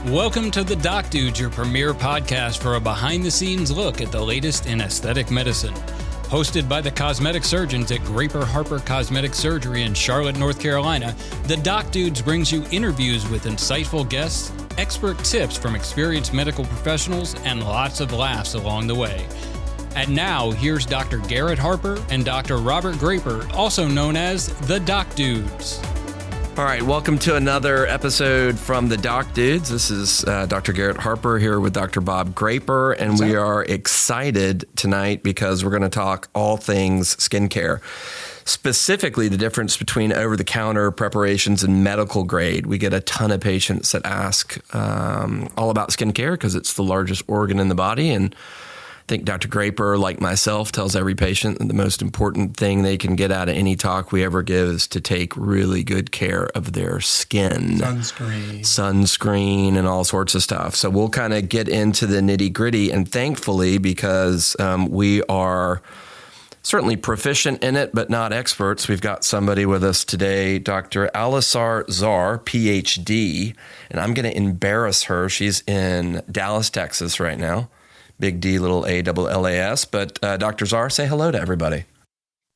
Welcome to The Doc Dudes, your premier podcast for a behind-the-scenes look at the latest in aesthetic medicine. Hosted by the cosmetic surgeons at Graper Harper Cosmetic Surgery in Charlotte, North Carolina, The Doc Dudes brings you interviews with insightful guests, expert tips from experienced medical professionals, and lots of laughs along the way. And now, here's Dr. Garrett Harper and Dr. Robert Graper, also known as The Doc Dudes. All right, welcome to another episode from the Doc Dudes. This is Dr. Garrett Harper here with Dr. Bob Graper, and we are excited tonight because we're going to talk all things skincare, specifically the difference between over-the-counter preparations and medical grade. We get a ton of patients that ask all about skincare because it's the largest organ in the body, and I think Dr. Graper, like myself, tells every patient that the most important thing they can get out of any talk we ever give is to take really good care of their skin. Sunscreen and all sorts of stuff. So we'll kind of get into the nitty-gritty, and thankfully, because we are certainly proficient in it, but not experts, we've got somebody with us today, Dr. Alisar Zahr, PhD, and I'm going to embarrass her. She's in Dallas, Texas right now. Big D, little A-double-L-A-S. But Dr. Zahr, say hello to everybody.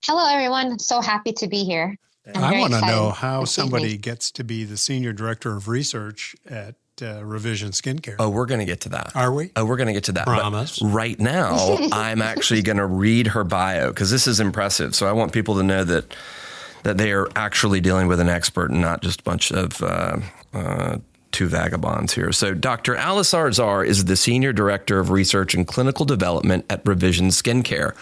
Hello, everyone. So happy to be here. I want to know how somebody gets to be the Senior Director of Research at Revision Skincare. Oh, we're going to get to that. Are we? Oh, we're going to get to that. Promise. But right now, I'm actually going to read her bio because this is impressive. So I want people to know that they are actually dealing with an expert and not just a bunch of two vagabonds here. So Dr. Alisar Zahr is the Senior Director of Research and Clinical Development at Revision Skincare,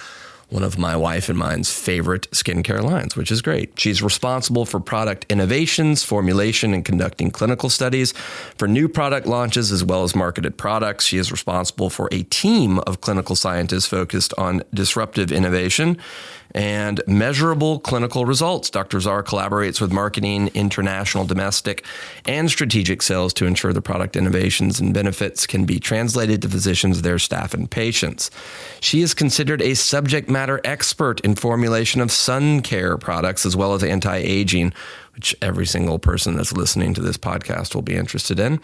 one of my wife and mine's favorite skincare lines, which is great. She's responsible for product innovations, formulation, and conducting clinical studies for new product launches as well as marketed products. She is responsible for a team of clinical scientists focused on disruptive innovation and measurable clinical results. Dr. Zahr collaborates with marketing, international, domestic, and strategic sales to ensure the product innovations and benefits can be translated to physicians, their staff, and patients. She is considered a subject matter expert in formulation of sun care products as well as anti-aging, which every single person that's listening to this podcast will be interested in.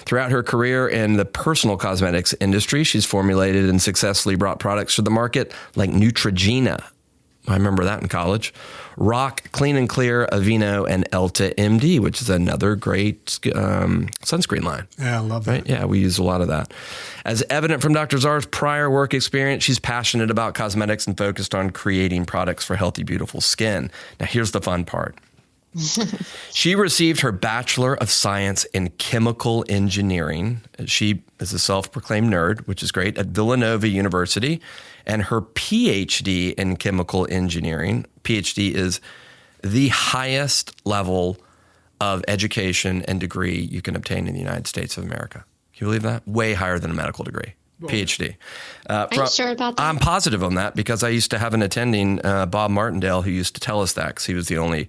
Throughout her career in the personal cosmetics industry, she's formulated and successfully brought products to the market like Nuetragena. I remember that in college. Rock, Clean and Clear, Aveeno, and Elta MD, which is another great sunscreen line. Yeah, I love that. Right? Yeah, we use a lot of that. As evident from Dr. Zahr's prior work experience, she's passionate about cosmetics and focused on creating products for healthy, beautiful skin. Now, here's the fun part. She received her Bachelor of Science in Chemical Engineering. She is a self-proclaimed nerd, which is great, at Villanova University, and her PhD in Chemical Engineering. PhD is the highest level of education and degree you can obtain in the United States of America. Can you believe that? Way higher than a medical degree. PhD. Are you sure about that? I'm positive on that because I used to have an attending, Bob Martindale, who used to tell us that because he was the only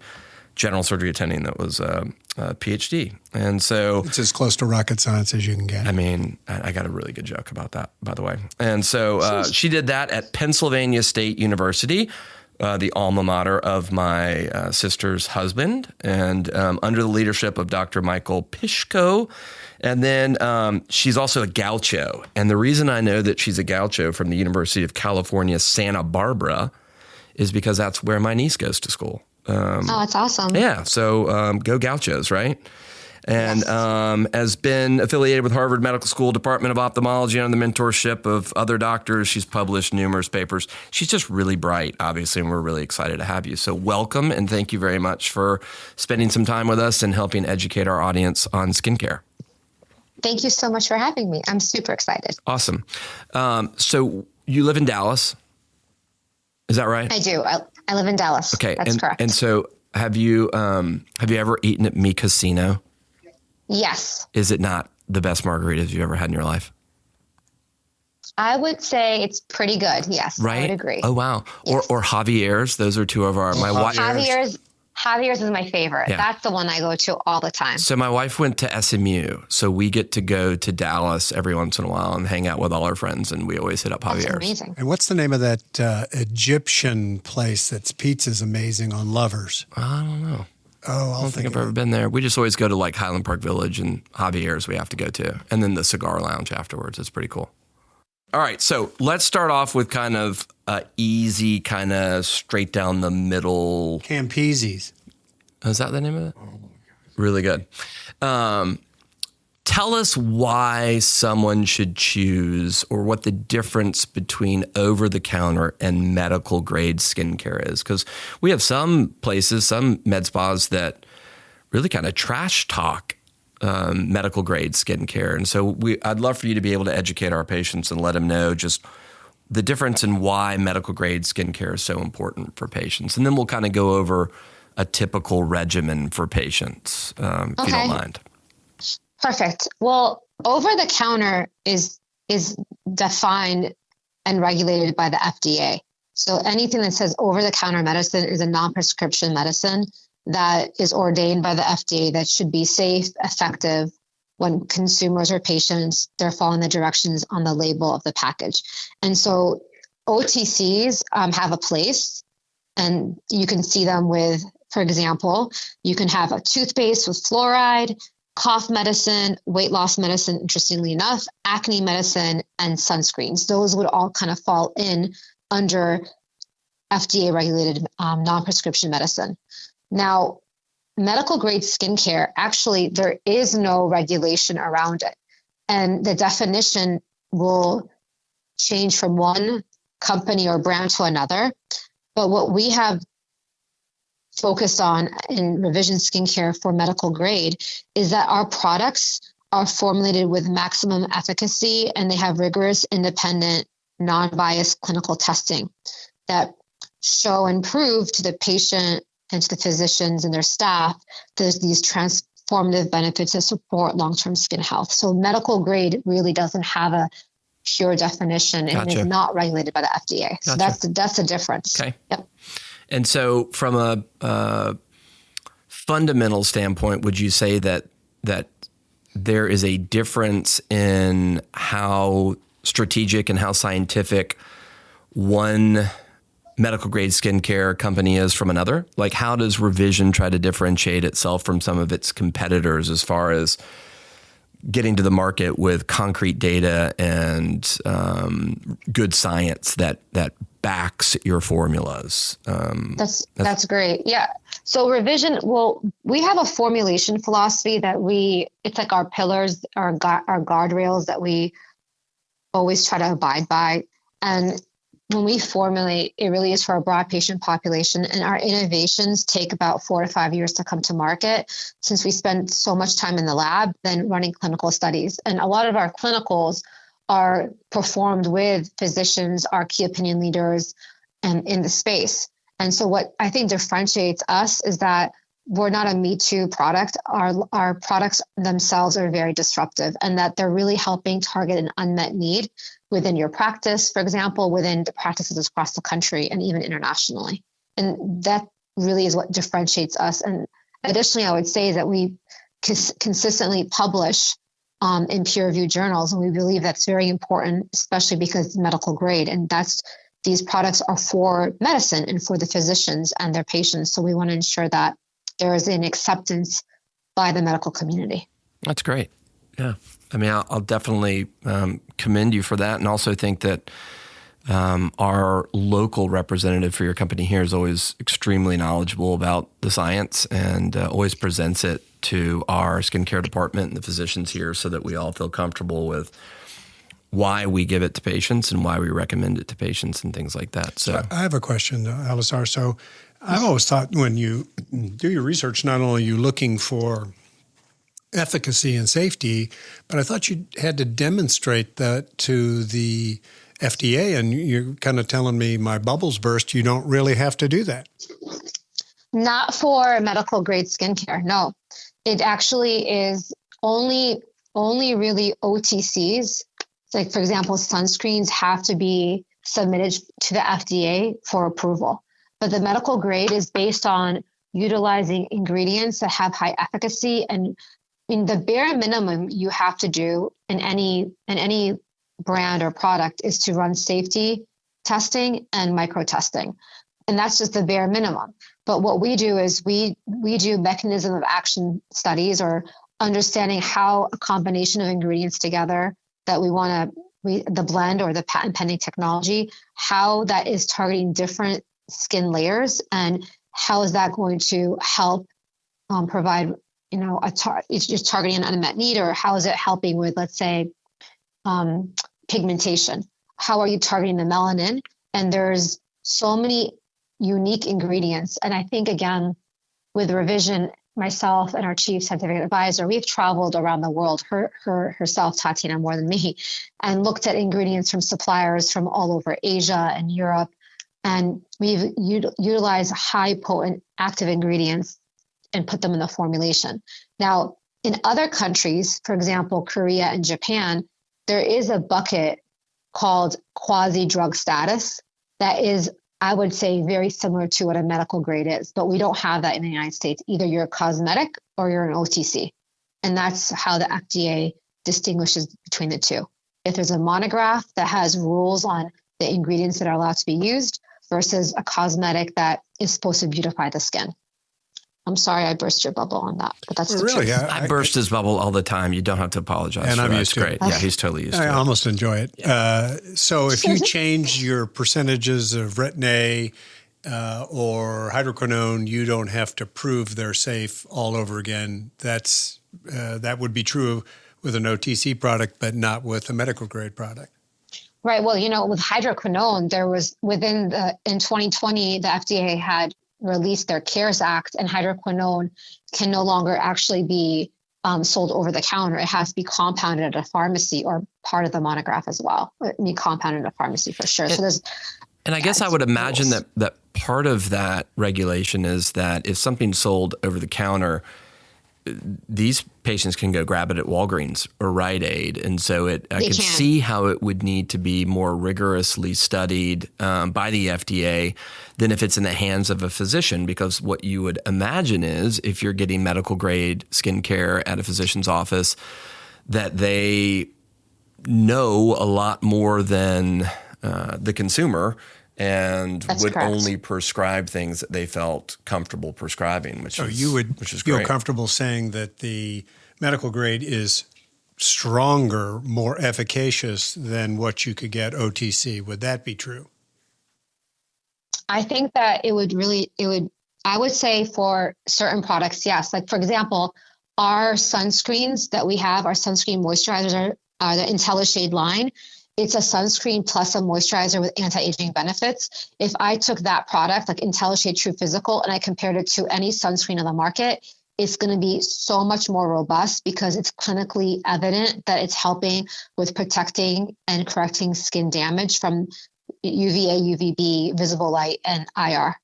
general surgery attending that was a PhD. And so it's as close to rocket science as you can get. I mean, I got a really good joke about that, by the way. And so she did that at Pennsylvania State University, the alma mater of my sister's husband, and under the leadership of Dr. Michael Pishko. And then she's also a gaucho. And the reason I know that she's a gaucho from the University of California, Santa Barbara, is because that's where my niece goes to school. Oh, that's awesome. Yeah. So go Gauchos, right? And has been affiliated with Harvard Medical School Department of Ophthalmology under the mentorship of other doctors. She's published numerous papers. She's just really bright, obviously, and we're really excited to have you. So welcome, and thank you very much for spending some time with us and helping educate our audience on skincare. Thank you so much for having me. I'm super excited. Awesome. So you live in Dallas. Is that right? I do. I live in Dallas. Okay. That's correct. And so have you ever eaten at Mi Casino? Yes. Is it not the best margaritas you've ever had in your life? I would say it's pretty good. Yes. Right? I would agree. Oh, wow. Yes. Or Javier's. Those are two of my wife. Javier's is my favorite. Yeah. That's the one I go to all the time. So my wife went to SMU. So we get to go to Dallas every once in a while and hang out with all our friends. And we always hit up Javier's. That's amazing. And what's the name of that Egyptian place that's pizza's amazing on Lovers? I don't know. Oh, I don't think I've ever been there. We just always go to like Highland Park Village and Javier's we have to go to. And then the cigar lounge afterwards. It's pretty cool. All right. So let's start off with kind of easy, kind of straight down the middle. Campese's. Is that the name of it? Really good. Tell us why someone should choose, or what the difference between over-the-counter and medical-grade skincare is. Because we have some places, some med spas that really kind of trash talk medical-grade skincare. And so I'd love for you to be able to educate our patients and let them know just the difference in why medical-grade skincare is so important for patients. And then we'll kind of go over a typical regimen for patients, if you don't mind. Perfect. Well, over the counter is defined and regulated by the FDA. So anything that says over the counter medicine is a non-prescription medicine that is ordained by the FDA that should be safe, effective when consumers or patients, they're following the directions on the label of the package. And so OTCs have a place, and you can see them with, for example, you can have a toothpaste with fluoride, cough medicine, weight loss medicine, interestingly enough, acne medicine, and sunscreens. Those would all kind of fall in under FDA regulated non-prescription medicine. Now, medical grade skincare, actually, there is no regulation around it. And the definition will change from one company or brand to another. But what we have focused on in Revision Skincare for medical grade is that our products are formulated with maximum efficacy, and they have rigorous, independent, non-biased clinical testing that show and prove to the patient and to the physicians and their staff there's these transformative benefits that support long-term skin health. So medical grade really doesn't have a pure definition and is not regulated by the FDA. So that's the difference. Okay. Yep. And so from a fundamental standpoint, would you say that there is a difference in how strategic and how scientific one medical grade skincare company is from another? Like, how does Revision try to differentiate itself from some of its competitors as far as getting to the market with concrete data and good science that backs your formulas? That's great. Yeah. So Revision, we have a formulation philosophy that it's like our pillars, our guardrails that we always try to abide by. And when we formulate, it really is for a broad patient population, and our innovations take about 4 to 5 years to come to market, since we spend so much time in the lab than running clinical studies. And a lot of our clinicals are performed with physicians, our key opinion leaders, and in the space. And so what I think differentiates us is that we're not a Me Too product. Our products themselves are very disruptive, and that they're really helping target an unmet need within your practice, for example, within the practices across the country and even internationally. And that really is what differentiates us. And additionally, I would say that we consistently publish in peer-reviewed journals, and we believe that's very important, especially because it's medical grade. And these products are for medicine and for the physicians and their patients. So we want to ensure that there is an acceptance by the medical community. That's great. Yeah. I mean, I'll definitely commend you for that, and also think that our local representative for your company here is always extremely knowledgeable about the science and always presents it to our skincare department and the physicians here so that we all feel comfortable with why we give it to patients and why we recommend it to patients and things like that. So I have a question, Alisar. So I've always thought when you do your research, not only are you looking for efficacy and safety, but I thought you had to demonstrate that to the FDA, and you're kind of telling me my bubbles burst. You don't really have to do that. Not for medical grade skincare. No, it actually is only really OTCs. Like, for example, sunscreens have to be submitted to the FDA for approval. But the medical grade is based on utilizing ingredients that have high efficacy, and in the bare minimum you have to do in any brand or product is to run safety testing and micro testing. And that's just the bare minimum. But what we do is we do mechanism of action studies, or understanding how a combination of ingredients together that the blend or the patent pending technology, how that is targeting different skin layers, and how is that going to help provide, if you're targeting an unmet need, or how is it helping with, let's say, pigmentation? How are you targeting the melanin? And there's so many unique ingredients. And I think, again, with Revision, myself and our chief scientific advisor, we've traveled around the world, herself, Tatiana, more than me, and looked at ingredients from suppliers from all over Asia and Europe. And we've utilized high potent active ingredients and put them in the formulation. Now, in other countries, for example, Korea and Japan, there is a bucket called quasi-drug status that is, I would say, very similar to what a medical grade is, but we don't have that in the United States. Either you're a cosmetic or you're an OTC. And that's how the FDA distinguishes between the two. If there's a monograph that has rules on the ingredients that are allowed to be used versus a cosmetic that is supposed to beautify the skin. I'm sorry I burst your bubble on that, but that's the truth. I burst his bubble all the time. You don't have to apologize. And I'm used to it. Yeah, he's totally used to it. I almost enjoy it. Yeah. So if you change your percentages of Retin-A or hydroquinone, you don't have to prove they're safe all over again. That would be true with an OTC product, but not with a medical grade product. Right. Well, with hydroquinone, there was in 2020, the FDA had released their CARES Act, and hydroquinone can no longer actually be sold over the counter. It has to be compounded at a pharmacy, or part of the monograph as well. It be compounded at a pharmacy for sure. And I guess I would imagine that part of that regulation is that if something's sold over the counter, these patients can go grab it at Walgreens or Rite Aid. And so I could see how it would need to be more rigorously studied by the FDA than if it's in the hands of a physician, because what you would imagine is if you're getting medical grade skincare at a physician's office, that they know a lot more than the consumer, and That's would correct. only prescribe things that they felt comfortable prescribing, which is feel great. comfortable saying that the medical grade is stronger, more efficacious than what you could get OTC. Would that be true? I think that I would say for certain products, yes. Like, for example, our sunscreens that we have, our sunscreen moisturizers are the IntelliShade line. It's a sunscreen plus a moisturizer with anti-aging benefits. If I took that product, like IntelliShade True Physical, and I compared it to any sunscreen on the market, it's going to be so much more robust because it's clinically evident that it's helping with protecting and correcting skin damage from UVA, UVB, visible light, and IR.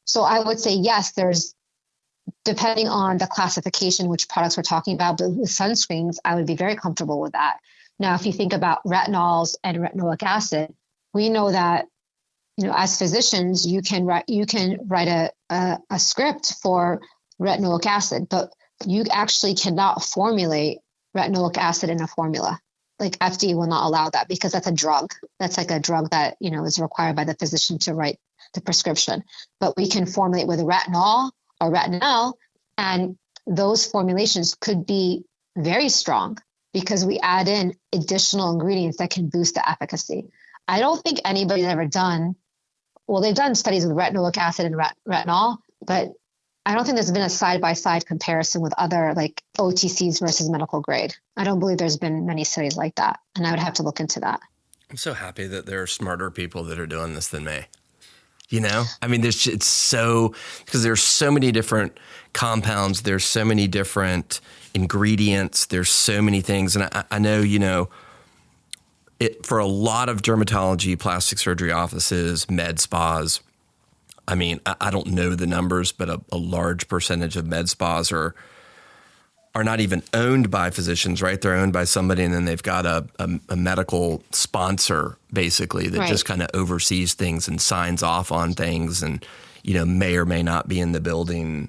So I would say, yes, there's, depending on the classification, which products we're talking about, but with sunscreens, I would be very comfortable with that. Now, if you think about retinols and retinoic acid, we know that, as physicians, you can write a script for retinoic acid, but you actually cannot formulate retinoic acid in a formula. Like, FDA will not allow that because that's a drug. That's like a drug that, is required by the physician to write the prescription. But we can formulate with a retinol or retinol, and those formulations could be very strong, because we add in additional ingredients that can boost the efficacy. I don't think anybody's ever they've done studies with retinoic acid and retinol, but I don't think there's been a side-by-side comparison with other like OTCs versus medical grade. I don't believe there's been many studies like that, and I would have to look into that. I'm so happy that there are smarter people that are doing this than me. I mean, it's so, because there's so many different compounds, there's so many different ingredients, there's so many things. And I know, for a lot of dermatology, plastic surgery offices, med spas, I mean, I don't know the numbers, but a large percentage of med spas are not even owned by physicians, right? They're owned by somebody, and then they've got a medical sponsor, basically, that just kind of oversees things and signs off on things, and, may or may not be in the building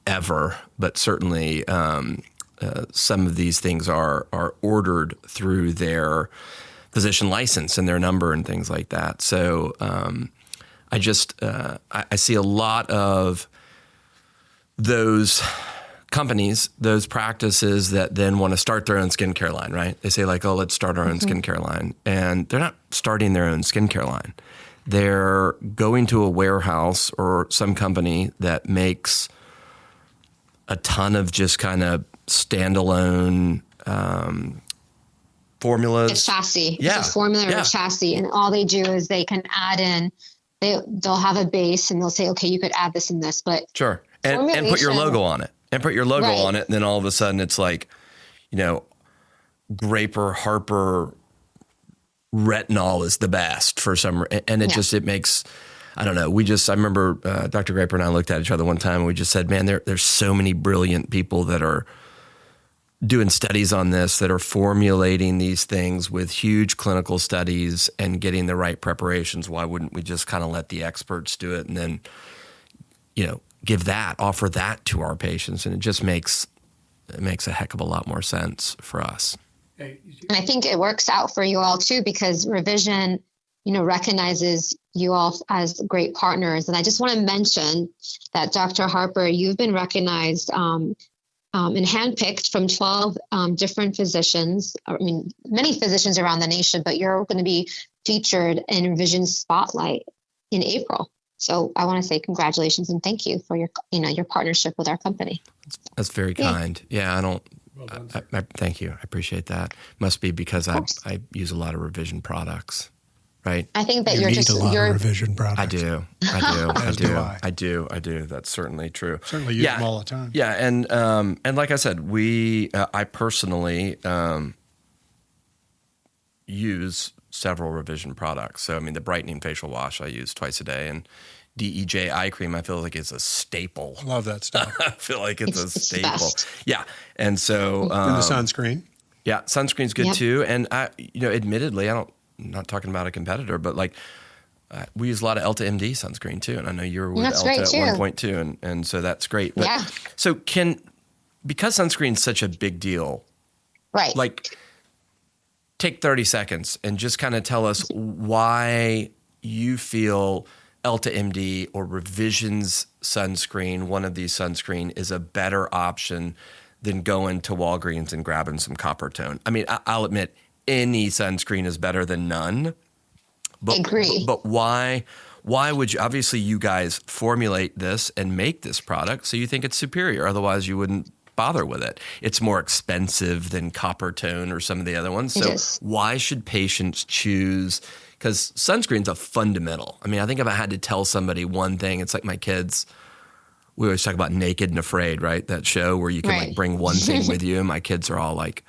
ever. But certainly some of these things are ordered through their physician license and their number and things like that. So I just, I see a lot of those companies, those practices that then want to start their own skincare line, right? They say like, oh, let's start our own skincare line. And they're not starting their own skincare line. They're going to a warehouse or some company that makes a ton of just kind of standalone formulas. It's chassis. Yeah. It's a formula or a chassis. And all they do is they can add in, they'll have a base and they'll say, okay, you could add this and this, but sure. And put your logo on it. And put your logo on it. And then all of a sudden it's like, Graper Harper retinol is the best for some, and it makes, I don't know. I remember Dr. Graper and I looked at each other one time and we just said, man, there's so many brilliant people that are doing studies on this, that are formulating these things with huge clinical studies and getting the right preparations. Why wouldn't we just kind of let the experts do it and then, offer that to our patients? And it makes a heck of a lot more sense for us. And I think it works out for you all too, because Revision, recognizes you all as great partners. And I just want to mention that Dr. Harper, you've been recognized and handpicked from 12 different physicians. I mean, many physicians around the nation, but you're going to be featured in Revision Spotlight in April. So I want to say congratulations and thank you for your partnership with our company. That's very kind. Yeah, I thank you. I appreciate that. Must be because I use a lot of Revision products, right? I think that you need a lot of Revision products. I do. I do. That's certainly true. Certainly use them all the time. Yeah, and like I said, I personally use several Revision products. So, I mean, the brightening facial wash I use twice a day, and DEJ eye cream, I feel like it's a staple. Love that stuff. I feel like it's a staple. Yeah. And so. And the sunscreen. Yeah. Sunscreen's good too. And admittedly, I'm not talking about a competitor, but we use a lot of Elta MD sunscreen too. And I know you were with Elta at one point too. And so that's great. But, so because sunscreen's such a big deal, right? Take 30 seconds and just kind of tell us why you feel Elta MD or Revision's sunscreen, one of these sunscreen, is a better option than going to Walgreens and grabbing some copper tone. I mean, I'll admit any sunscreen is better than none. But, agree. But why would you? Obviously, you guys formulate this and make this product, so you think it's superior. Otherwise, you wouldn't bother with it. It's more expensive than copper tone or some of the other ones. So why should patients choose? Because sunscreen's a fundamental. I mean, I think if I had to tell somebody one thing, it's like my kids. We always talk about Naked and Afraid, right? That show where you can bring one thing with you. And my kids are all like,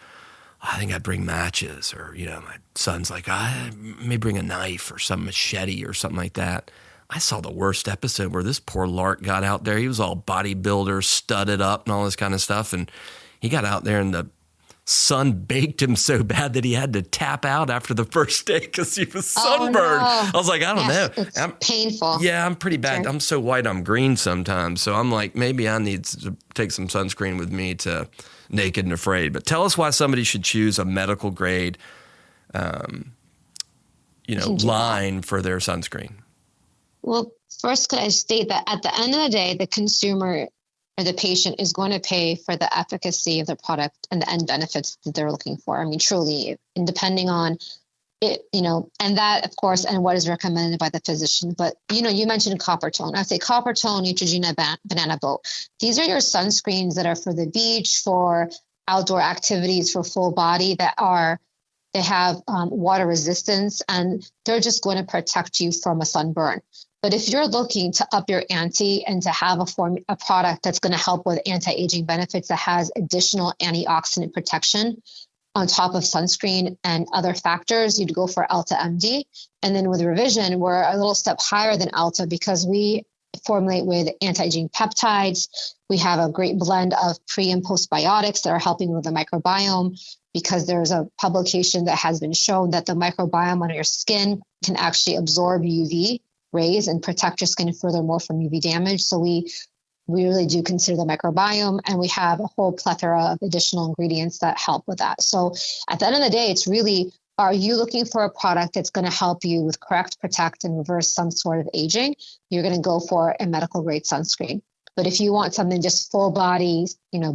I think I'd bring matches, or my son's like, I may bring a knife or some machete or something like that. I saw the worst episode where this poor lark got out there. He was all bodybuilder, studded up and all this kind of stuff. And he got out there and the sun baked him so bad that he had to tap out after the first day because he was sunburned. I was like, I don't know. It's painful. Yeah, I'm pretty bad. Sure. I'm so white, I'm green sometimes. So I'm like, maybe I need to take some sunscreen with me to Naked and Afraid. But tell us why somebody should choose a medical grade, line for their sunscreen. Well, first, could I state that at the end of the day, the consumer or the patient is going to pay for the efficacy of the product and the end benefits that they're looking for. I mean, truly, and depending on it, and that, of course, and what is recommended by the physician. But, you mentioned copper tone. I'd say copper tone, Nuetragena, banana boat. These are your sunscreens that are for the beach, for outdoor activities, for full body they have water resistance, and they're just going to protect you from a sunburn. But if you're looking to up your ante and to have a product that's going to help with anti-aging benefits that has additional antioxidant protection on top of sunscreen and other factors, you'd go for Elta MD. And then with Revision, we're a little step higher than Elta because we formulate with anti-aging peptides. We have a great blend of pre and postbiotics that are helping with the microbiome, because there's a publication that has been shown that the microbiome on your skin can actually absorb UV rays and protect your skin furthermore from UV damage. So we really do consider the microbiome, and we have a whole plethora of additional ingredients that help with that. So at the end of the day, it's really are you looking for a product that's going to help you with correct, protect, and reverse some sort of aging? You're going to go for a medical grade sunscreen. But if you want something just full body,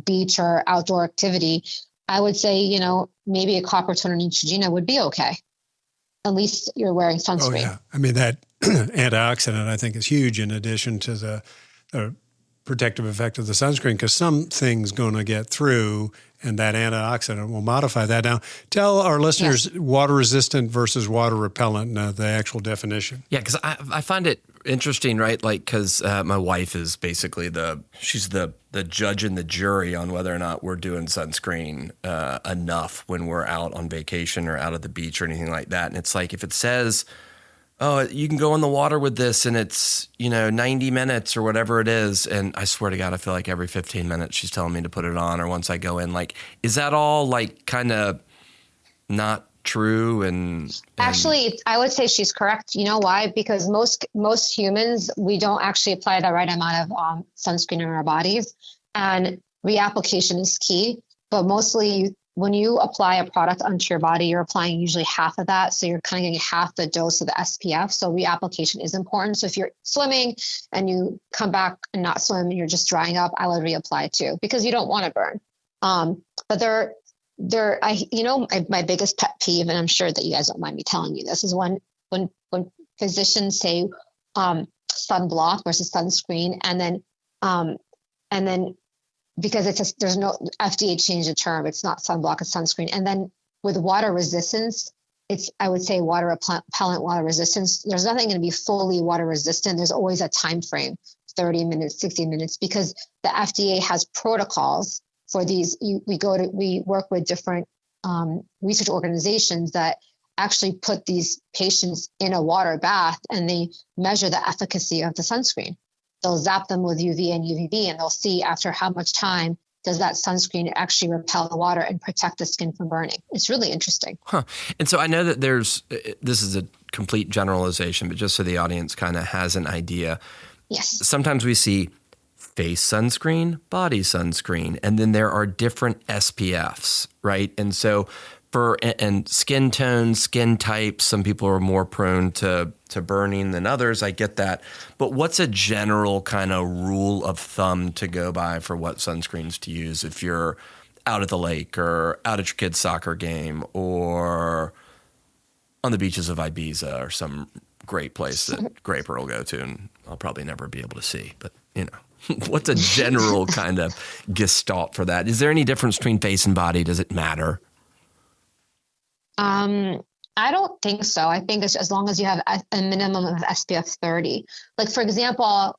beach or outdoor activity, I would say, maybe a copper toner Neutrogena would be okay. At least you're wearing sunscreen. Oh, yeah. I mean, that antioxidant, I think, is huge in addition to the protective effect of the sunscreen, because something's going to get through, and that antioxidant will modify that. Now, tell our listeners water resistant versus water repellent, the actual definition. Yeah, because I find it interesting, right? Like, because my wife is basically she's the judge and the jury on whether or not we're doing sunscreen enough when we're out on vacation or out at the beach or anything like that. And it's like, if it says, oh, you can go in the water with this and it's, 90 minutes or whatever it is. And I swear to God, I feel like every 15 minutes she's telling me to put it on, or once I go in, like, is that all like kind of not true? And actually, I would say she's correct. You know why? Because most humans, we don't actually apply the right amount of sunscreen in our bodies, and reapplication is key. But mostly, when you apply a product onto your body, you're applying usually half of that. So you're kind of getting half the dose of the SPF. So reapplication is important. So if you're swimming and you come back and not swim and you're just drying up, I would reapply too, because you don't want to burn. But my biggest pet peeve, and I'm sure that you guys don't mind me telling you this, is when physicians say sunblock versus sunscreen, and then because there's no FDA changed the term, it's not sunblock, it's sunscreen. And then with water resistance, I would say water repellent, water resistance. There's nothing going to be fully water resistant. There's always a time frame, 30 minutes, 60 minutes, because the FDA has protocols for these. We work with different research organizations that actually put these patients in a water bath, and they measure the efficacy of the sunscreen. They'll zap them with UV and UVB, and they'll see after how much time does that sunscreen actually repel the water and protect the skin from burning. It's really interesting. Huh. And so I know that this is a complete generalization, but just so the audience kind of has an idea. Yes. Sometimes we see face sunscreen, body sunscreen, and then there are different SPFs, right? And so and skin tone, skin types, some people are more prone to burning than others. I get that. But what's a general kind of rule of thumb to go by for what sunscreens to use if you're out at the lake or out at your kid's soccer game or on the beaches of Ibiza or some great place that Graper will go to and I'll probably never be able to see, but what's a general kind of gestalt for that? Is there any difference between face and body? Does it matter? I don't think so. I think it's as long as you have a minimum of SPF 30. Like, for example,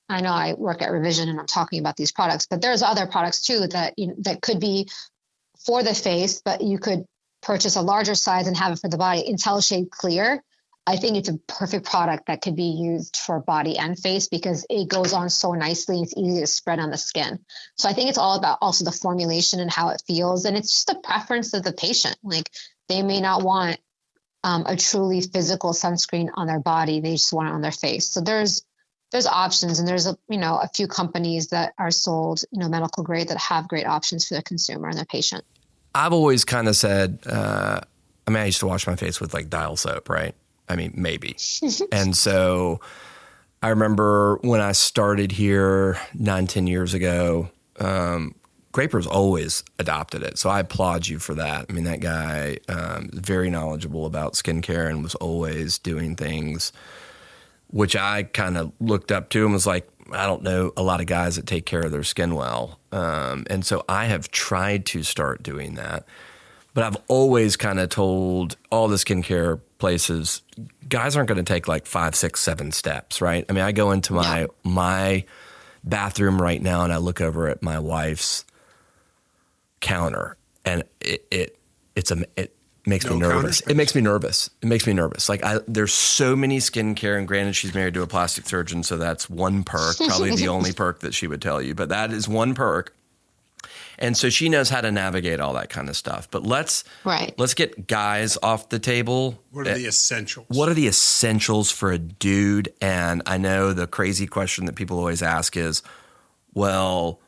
I know I work at Revision and I'm talking about these products, but there's other products too that that could be for the face, but you could purchase a larger size and have it for the body. IntelliShade Clear, I think it's a perfect product that could be used for body and face because it goes on so nicely. It's easy to spread on the skin. So I think it's all about also the formulation and how it feels. And it's just the preference of the patient. Like, they may not want a truly physical sunscreen on their body. They just want it on their face. So there's options, and there's a few companies that are sold, medical grade, that have great options for their consumer and their patient. I've always kind of said, I used to wash my face with like Dial soap, right? I mean, maybe. And so I remember when I started here 9-10 years ago, Graper's always adopted it. So I applaud you for that. I mean, that guy very knowledgeable about skincare and was always doing things which I kind of looked up to and was like, I don't know a lot of guys that take care of their skin well. And so I have tried to start doing that. But I've always kind of told all the skincare places, guys aren't going to take like 5, 6, 7 steps, right? I mean, I go into my bathroom right now and I look over at my wife's counter, and it makes me nervous. It makes me nervous. Like, there's so many skincare, and granted, she's married to a plastic surgeon, so that's one perk, probably the only perk that she would tell you, but that is one perk. And so she knows how to navigate all that kind of stuff. But let's get guys off the table. What are the essentials? What are the essentials for a dude? And I know the crazy question that people always ask is, well,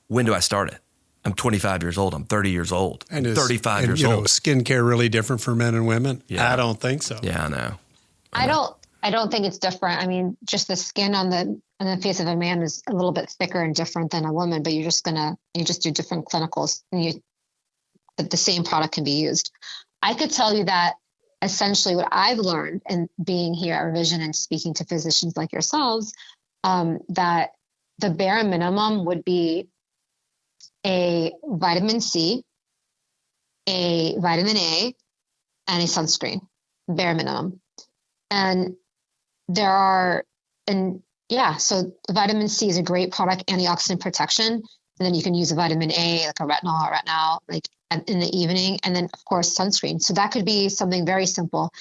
when do I start it? I'm 25 years old. I'm 30 years old. And I'm 35 years old. Skincare really different for men and women? Yeah. I don't think so. Yeah, I know. I don't think it's different. I mean, just the skin on the face of a man is a little bit thicker and different than a woman, but you just do different clinicals, and the same product can be used. I could tell you that essentially what I've learned in being here at Revision and speaking to physicians like yourselves, that the bare minimum would be a vitamin C, a vitamin A, and a sunscreen, bare minimum. And so vitamin C is a great product, antioxidant protection. And then you can use a vitamin A, like a retinol, like in the evening. And then of course, sunscreen. So that could be something very simple.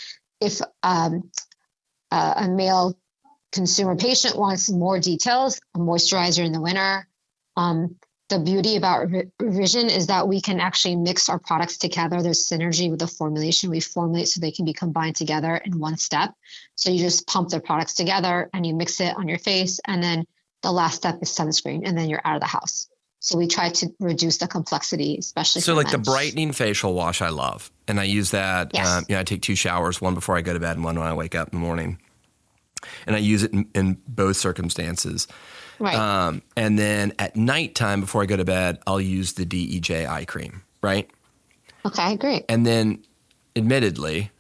If a male consumer patient wants more details, a moisturizer in the winter. The beauty about Revision is that we can actually mix our products together. There's synergy with the formulation. We formulate so they can be combined together in one step. So you just pump the products together and you mix it on your face. And then the last step is sunscreen, and then you're out of the house. So we try to reduce the complexity, especially so for like men. the brightening facial wash I love. And I use that. Yes. I take 2 showers, one before I go to bed and one when I wake up in the morning. And I use it in both circumstances. Right. And then at nighttime before I go to bed, I'll use the DEJ eye cream, right? Okay, great. And then admittedly,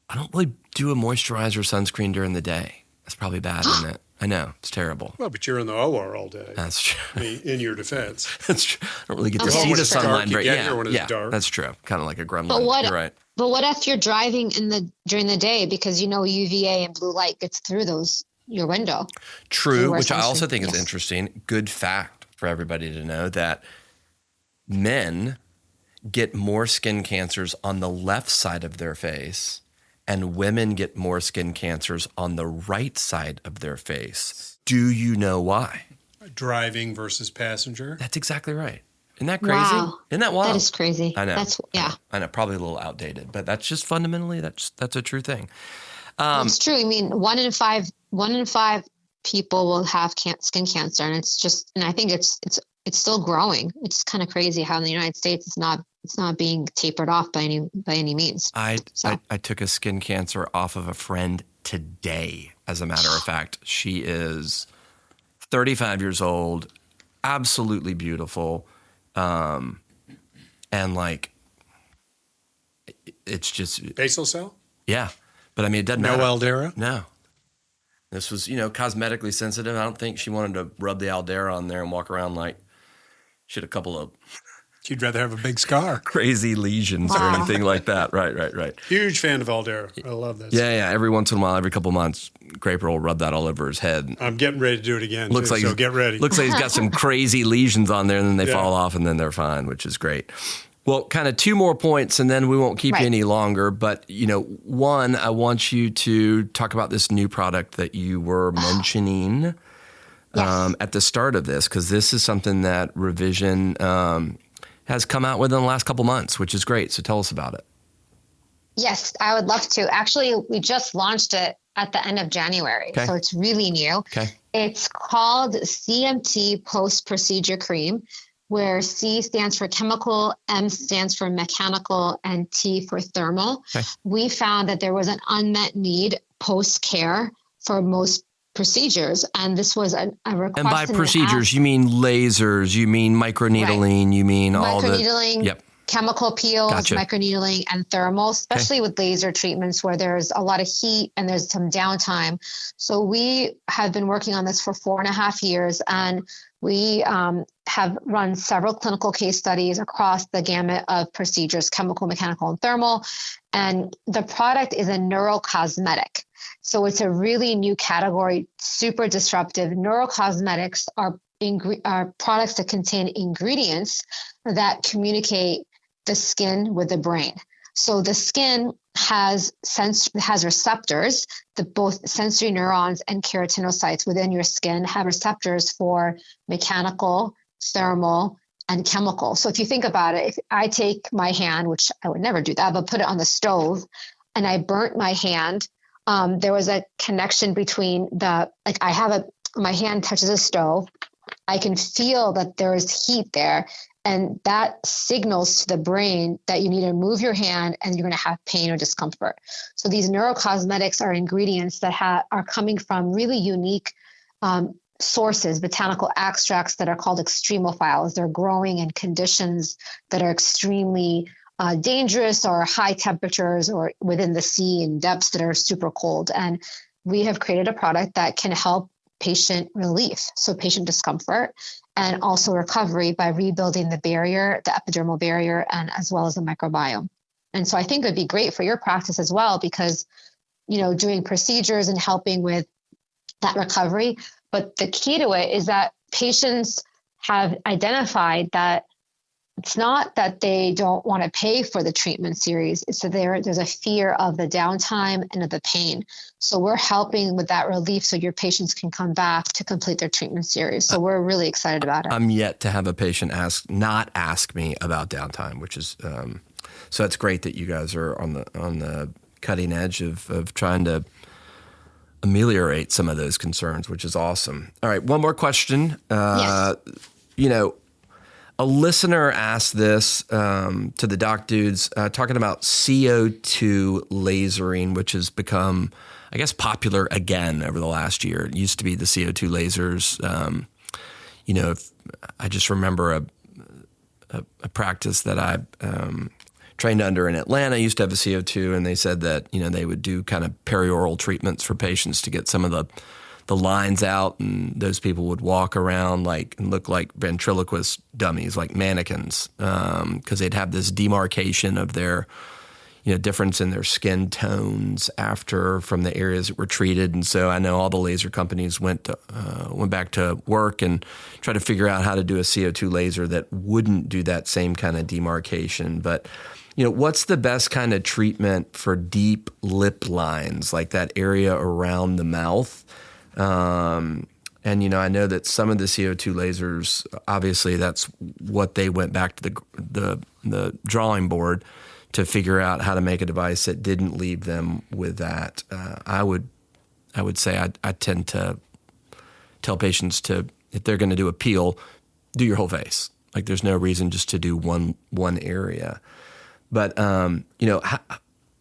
I don't really do a moisturizer sunscreen during the day. That's probably bad, isn't it? I know. It's terrible. Well, but you're in the OR all day. That's true. I mean, in your defense. That's true. I don't really get to Okay. see When the it's sunlight dark, very you get here when it's dark. That's true. Kind of like a gremlin. But You're right. But what if you're driving during the day, because UVA and blue light gets through your window? True, which I also sunscreen. think is Yes. interesting. Good fact for everybody to know that men get more skin cancers on the left side of their face, and women get more skin cancers on the right side of their face. Do you know why? Driving versus passenger. That's exactly right. Isn't that crazy? Wow. Isn't that wild? That is crazy. I know. Yeah. Probably a little outdated, but that's just fundamentally that's a true thing. It's true. I mean, one in five people will have skin cancer, and and I think it's still growing. It's kind of crazy how in the United States it's not being tapered off by any means. I took a skin cancer off of a friend today. As a matter of fact, she is 35 years old, absolutely beautiful, and like it's just Basal cell? yeah. But I mean, it doesn't No matter. Aldera? No. This was, cosmetically sensitive. I don't think she wanted to rub the Aldera on there and walk around like she had a couple of You'd rather have a big scar. crazy lesions or anything like that. Right. Huge fan of Aldera. I love this. Yeah. Every once in a while, every couple months, Graper will rub that all over his head. I'm getting ready to do it again. Looks like so get ready. Looks like he's got some crazy lesions on there, and then they fall off, and then they're fine, which is great. Well, kind of 2 more points, and then we won't keep you any longer. But, one, I want you to talk about this new product that you were mentioning at the start of this, because this is something that Revision has come out with in the last couple months, which is great. So tell us about it. Yes, I would love to. Actually, we just launched it at the end of January, so it's really new. Okay. It's called CMT Post-Procedure Cream, where C stands for chemical, M stands for mechanical, and T for thermal. Okay. We found that there was an unmet need post-care for most procedures, and this was a request. And by procedures, you mean lasers, you mean microneedling, you mean all the... Microneedling, chemical peels, microneedling, and thermal, especially with laser treatments where there's a lot of heat and there's some downtime. So we have been working on this for 4.5 years, and we have run several clinical case studies across the gamut of procedures, chemical, mechanical, and thermal. And the product is a neurocosmetic. So it's a really new category, super disruptive. Neurocosmetics are products that contain ingredients that communicate the skin with the brain. So the skin has receptors, both sensory neurons and keratinocytes within your skin have receptors for mechanical, thermal, and chemical. So if you think about it, if I take my hand, which I would never do that, but put it on the stove and I burnt my hand, there was a connection between my hand touches a stove, I can feel that there is heat there. And that signals to the brain that you need to move your hand and you're going to have pain or discomfort. So these neurocosmetics are ingredients that are coming from really unique sources, botanical extracts that are called extremophiles. They're growing in conditions that are extremely dangerous or high temperatures or within the sea and depths that are super cold. And we have created a product that can help patient relief, so patient discomfort, and also recovery by rebuilding the barrier, the epidermal barrier, and as well as the microbiome. And so I think it would be great for your practice as well, because, doing procedures and helping with that recovery. But the key to it is that patients have identified that it's not that they don't want to pay for the treatment series. It's that there's a fear of the downtime and of the pain. So we're helping with that relief so your patients can come back to complete their treatment series. So we're really excited about it. I'm yet to have a patient not ask me about downtime, which is so it's great that you guys are on the cutting edge of trying to ameliorate some of those concerns, which is awesome. All right, one more question. Yes. A listener asked this to the Doc Dudes, talking about CO2 lasering, which has become, I guess, popular again over the last year. It used to be the CO2 lasers. I just remember a practice that I trained under in Atlanta used to have a CO2, and they said that, they would do kind of perioral treatments for patients to get some of the lines out, and those people would walk around and look like ventriloquist dummies, like mannequins, because they'd have this demarcation of their, difference in their skin tones from the areas that were treated. And so I know all the laser companies went back to work and tried to figure out how to do a CO2 laser that wouldn't do that same kind of demarcation. But what's the best kind of treatment for deep lip lines, like that area around the mouth? And, I know that some of the CO2 lasers, obviously that's what they went back to the drawing board to figure out how to make a device that didn't leave them with that. I would say I tend to tell patients if they're going to do a peel, do your whole face. Like there's no reason just to do one area. But,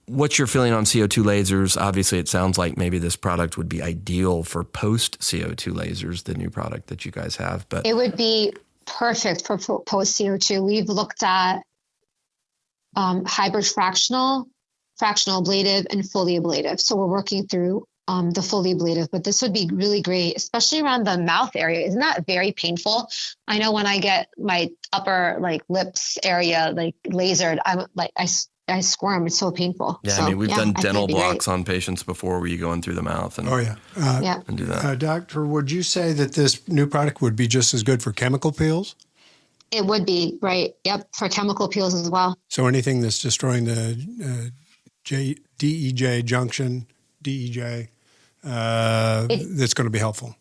what's your feeling on CO2 lasers? Obviously, it sounds like maybe this product would be ideal for post-CO2 lasers, the new product that you guys have. But it would be perfect for post-CO2. We've looked at hybrid fractional ablative, and fully ablative. So we're working through the fully ablative, but this would be really great, especially around the mouth area. Isn't that very painful? I know when I get my upper lips area lasered, I squirm. It's so painful. Yeah, so, we've done dental blocks on patients before where you go in through the mouth. And, and do that. Doctor, would you say that this new product would be just as good for chemical peels? It would be, right. Yep, for chemical peels as well. So anything that's destroying the DEJ junction, DEJ, that's going to be helpful.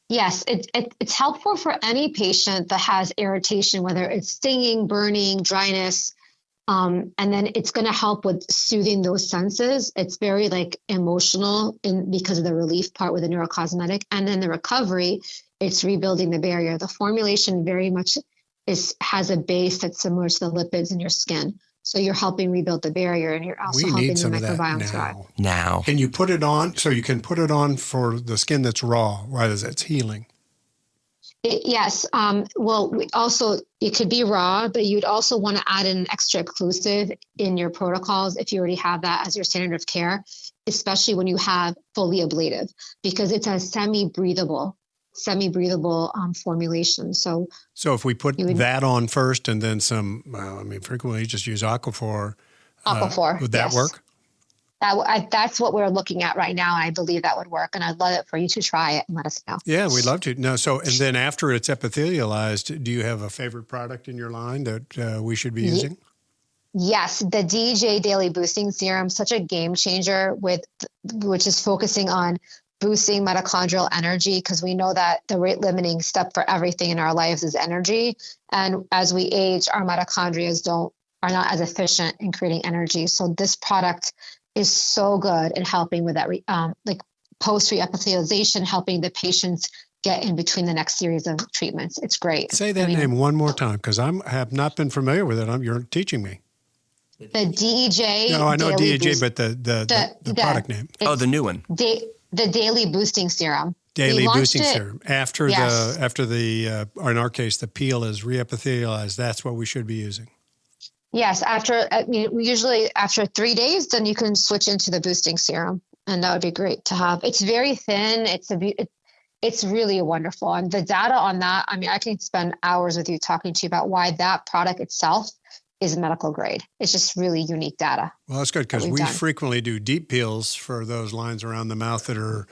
Yes, it's helpful for any patient that has irritation, whether it's stinging, burning, dryness. And then it's going to help with soothing those senses. It's very emotional because of the relief part with the neurocosmetic. And then the recovery, it's rebuilding the barrier. The formulation very much has a base that's similar to the lipids in your skin. So you're helping rebuild the barrier, and you're also helping the microbiome thrive. Now. Can you put it on? So you can put it on for the skin that's raw, while it's healing. Yes. It could be raw, but you'd also want to add an extra occlusive in your protocols if you already have that as your standard of care, especially when you have fully ablative, because it's a semi-breathable formulation. So if we put that on first and then some, frequently you just use Aquaphor. Would that work? That's what we're looking at right now. I believe that would work, and I'd love it for you to try it and let us know. Yeah, we'd love to. No, and then after it's epithelialized, do you have a favorite product in your line that we should be using? Yes, the DJ Daily Boosting Serum, such a game changer which is focusing on boosting mitochondrial energy, because we know that the rate limiting step for everything in our lives is energy. And as we age, our mitochondria are not as efficient in creating energy. So this product is so good in helping with that, post-reepithelialization, helping the patients get in between the next series of treatments. It's great. Say that name one more time, because I have not been familiar with it. You're teaching me. The DEJ. No, I know Daily DEJ, but the product name. The new one. The Daily Boosting Serum. Daily Boosting Serum. After in our case, the peel is reepithelialized. That's what we should be using. Yes, usually after 3 days, then you can switch into the boosting serum, and that would be great to have. It's very thin. It's really wonderful, and the data on that. I mean, I can spend hours with you talking to you about why that product itself is medical grade. It's just really unique data. Well, that's good, because we frequently do deep peels for those lines around the mouth that are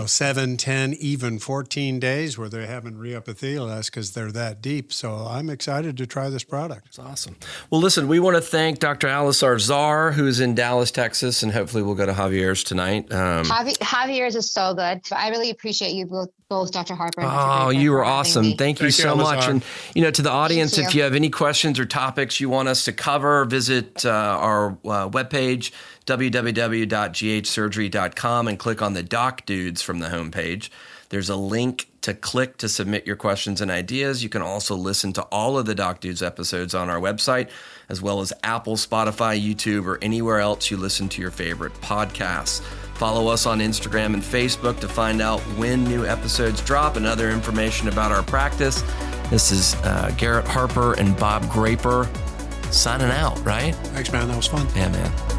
7, 10, even 14 days where they haven't reepithelialized because they're that deep. So I'm excited to try this product. It's awesome. Well, listen, we want to thank Dr. Alisar Zahr, who's in Dallas, Texas, and hopefully we'll go to Javier's tonight. Javier's is so good. I really appreciate you both Dr. Harper. And Dr. Oh, Graper, you were awesome. Thank you so much. Alisar. And, to the audience, if you have any questions or topics you want us to cover, visit our webpage, www.ghsurgery.com, and click on the Doc Dudes from the homepage. There's a link to click to submit your questions and ideas. You can also listen to all of the Doc Dudes episodes on our website, as well as Apple, Spotify, YouTube, or anywhere else you listen to your favorite podcasts. Follow us on Instagram and Facebook to find out when new episodes drop and other information about our practice. This is Garrett Harper and Bob Graper signing out, right? Thanks, man. That was fun. Yeah, man.